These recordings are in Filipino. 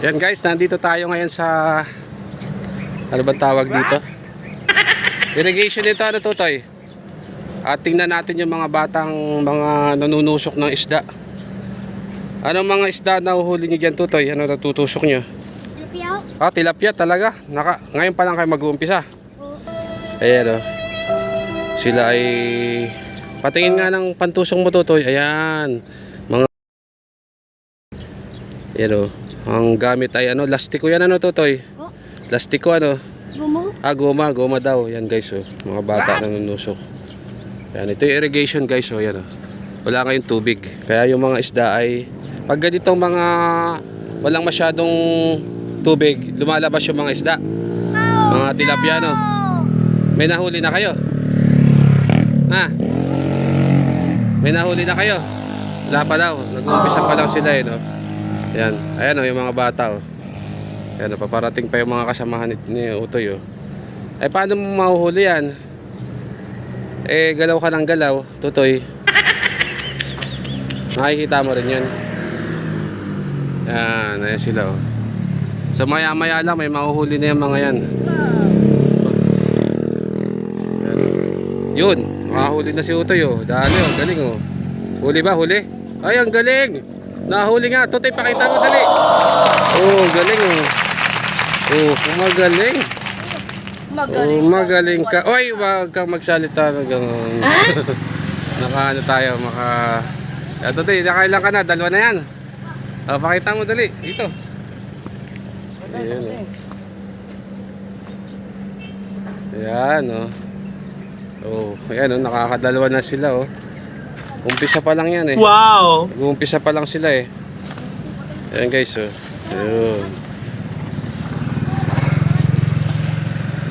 Yan guys, nandito tayo ngayon sa ano bang tawag dito? Irrigation dito, ano Tutoy? At tingnan natin yung mga batang mga nanunusok ng isda. Anong mga isda na uhuli nyo dyan Tutoy? Ano natutusok nyo? Tilapia. Ah, tilapia talaga. Ngayon pa lang kayo mag-uumpisa. Oo. Ayan o. Sila ay patingin nga ng pantusok mo Tutoy. Ayan. Mga ayan o. Ang gamit ay ano, lastiko yan ano Tutoy? Oh, Lastiko ano? gumo. Ah, goma daw. Yan guys oh. Mga bata nanunusok. Yan, ito yung irrigation guys oh. Yan oh. Wala ngayong tubig. Kaya yung mga isda ay pag ganitong mga walang masyadong tubig, lumalabas yung mga isda. Mga tilapia no. May nahuli na kayo? Ha? May nahuli na kayo? Wala pa daw. Nag-uumpisa pa lang sila eh no. Yan. Ayan oh, yung mga bata oh. Ayan oh, paparating pa yung mga kasamahan ni Utoy oh. Eh paano mo mahuhuli yan? Eh galaw ka ng galaw, Tutoy. Nakikita mo rin yan. Yan, ayan sila oh. So maya maya lang may mahuhuli na yung mga yan. Yan. Yun, makahuli na si Utoy oh. Dali oh, galing oh. Huli ba? Huli? Ay, ang galing! Nahuli nga, Tutoy, pakita mo dali. Oh, galing oh. Oh, magaling. Magaling ka. Oy, wag kang magsalita ng gano'n. Nakaano tayo, Tutoy, nakailan ka na? Dalawa na yan. Oh, pakita mo dali. Dito. Ayan oh. Ayan oh. Oh, ayan oh, nakakadalawa na sila oh. Umpisa pa lang yan eh. Wow! Umpisa pa lang sila eh. Ayan guys oh. Ayun.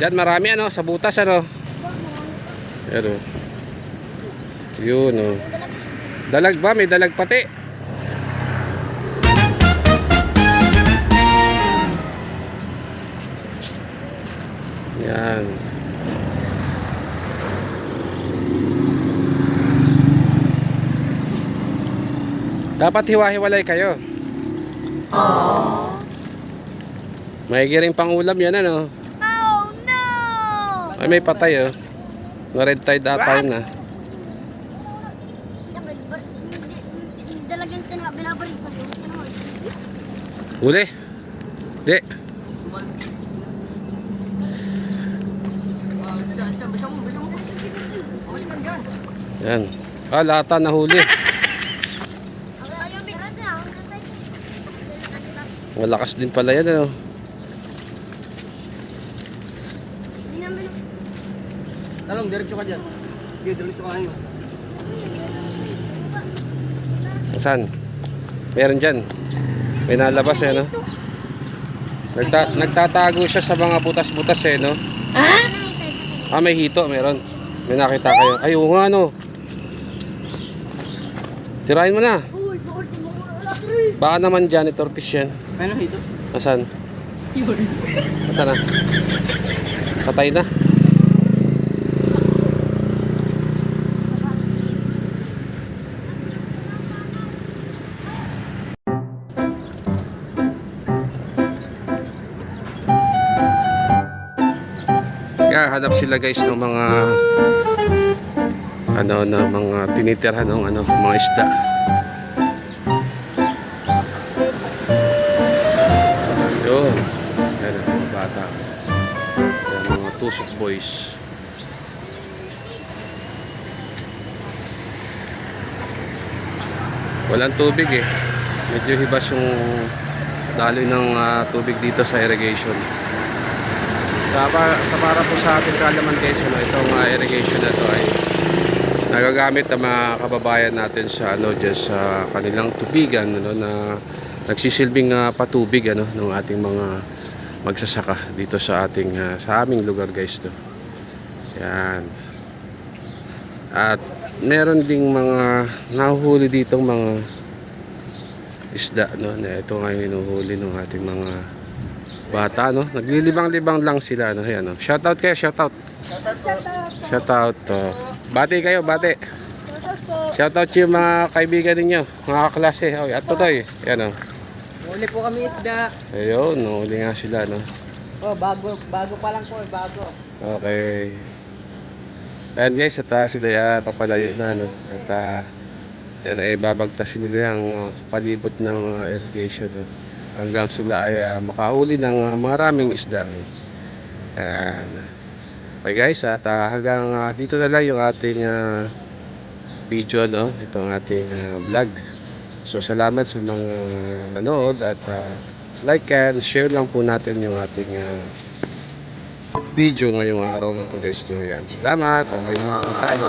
Diyan marami ano, sa butas ano. Ayan oh. Yun oh. Dalag ba? May dalag pati. Yan. Dapat hiwa-hiwalay kayo. May giring pang ulam yan ano. Oh no! Ay may patay oh. Na red tide ata yun ah. Dalagan ka na, binabarig ko. Huli. Di. Yan. Ah, lata na huli. Malakas din pala yan ano. Talong, diretso ka dyan. Sige, diretso ka ngayon. Saan? Meron dyan. May nalabas eh no. Nagtatago siya sa mga butas-butas eh no. Ah, may hito, meron. May nakita kayo. Ay, oo nga no. Tirahin mo na. Baka naman janitor fish yan. Ano ito? Asan? Asan na? Patay na. Kaya hanap sila guys ng mga ano na mga tinitirhan ng ano mga isda. Yun. Yan ang mga bata. Yan mga tusok boys. Walang tubig eh. Medyo hibas yung daloy ng tubig dito sa irrigation. Sa para po sa ating kaalaman guys, ano, itong irrigation na to ay nagagamit ng mga kababayan natin sa ano dyan sa kanilang tubigan ano, na nagsisilbing patubig ano ng ating mga magsasaka dito sa ating sa aming lugar guys to. Yan. At meron ding mga nahuhuli ditong mga isda no na ito ngayon hinuhuli ng ating mga bata no. Naglilibang-libang lang sila no. Ayan no. Shoutout kayo, shoutout. Shoutout. Bati kayo, bati. Shoutout yung mga kaibigan ninyo, mga kaklase. Oh, at Tutoy. Ayan oh. Uli po kami isda. Ayun, nahuli nga sila, no? Oh, bago pa lang po, bago. Okay. Ayan guys, at sila papalayo na, no? At yan ay babagtasin nila ang palibot ng irrigation, no? Hanggang sila ay makahuli ng maraming isda. Ayan. Okay guys, at hanggang dito na lang yung ating video, no? Itong ating vlog. So salamat sa mga nanood at like and share lang po natin yung ating video ngayong araw ng today's video. Yan. Salamat. Okay mga tayo.